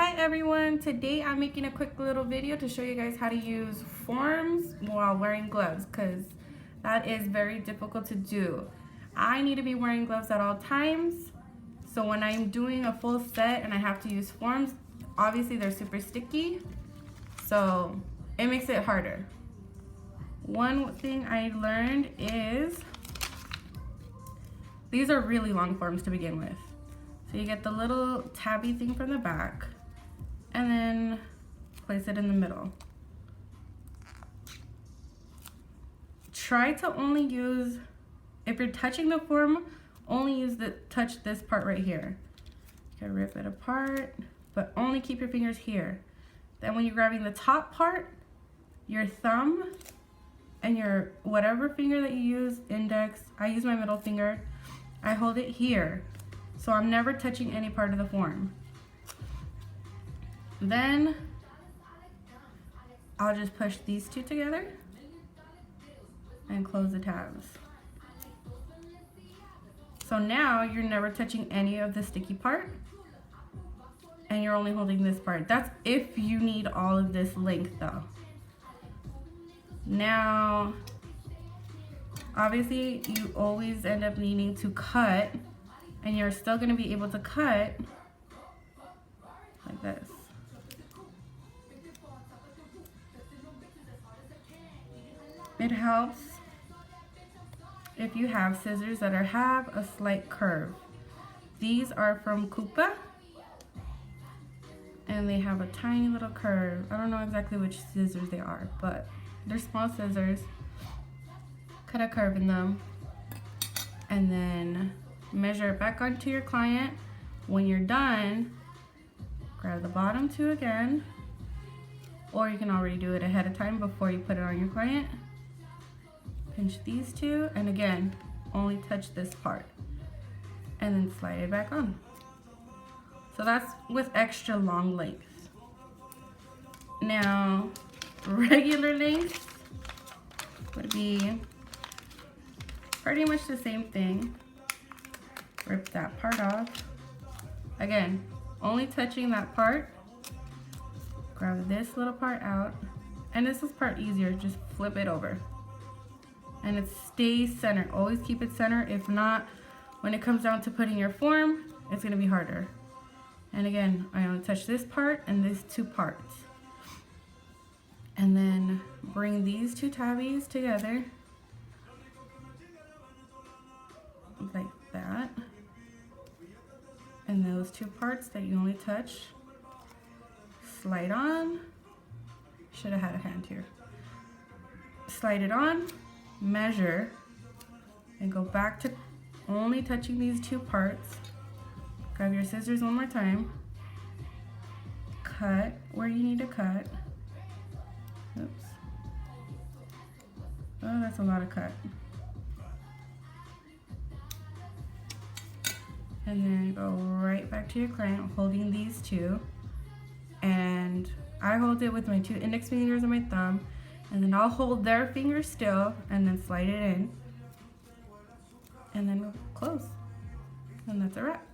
Hi everyone, today I'm making a quick little video to show you guys how to use forms while wearing gloves because that is very difficult to do. I need to be wearing gloves at all times, so when I'm doing a full set and I have to use forms, obviously they're super sticky, so it makes it harder. One thing I learned is these are really long forms to begin with. So you get the little tabby thing from the back and then place it in the middle. Try to only use, if you're touching the form, only touch this part right here. You can rip it apart, but only keep your fingers here. Then when you're grabbing the top part, your thumb and your whatever finger that you use, index, I use my middle finger, I hold it here. So I'm never touching any part of the form. Then I'll just push these two together and close the tabs. So now you're never touching any of the sticky part and you're only holding this part. That's if you need all of this length though. Now, obviously you always end up needing to cut, and you're still gonna be able to cut like this. It helps if you have scissors that have a slight curve. These are from Kupa, and they have a tiny little curve. I don't know exactly which scissors they are, but they're small scissors. Cut a curve in them, and then measure it back onto your client. When you're done, grab the bottom two again, or you can already do it ahead of time before you put it on your client. Pinch these two, and again, only touch this part, and then slide it back on. So that's with extra long length. Now, regular length would be pretty much the same thing. Rip that part off. Again, only touching that part. Grab this little part out. And this is part easier, just flip it over. And it stays centered. Always keep it centered. If not, when it comes down to putting your form, it's gonna be harder. And again, I only touch this part and these two parts. And then bring these two tabbies together. Like that. And those two parts that you only touch, slide on. Should have had a hand here. Slide it on, measure, and go back to only touching these two parts. Grab your scissors one more time. Cut where you need to cut. Oops. Oh, that's a lot of cut. And then go right back to your client holding these two. And I hold it with my two index fingers and my thumb. And then I'll hold their fingers still and then slide it in. And then we'll close. And that's a wrap.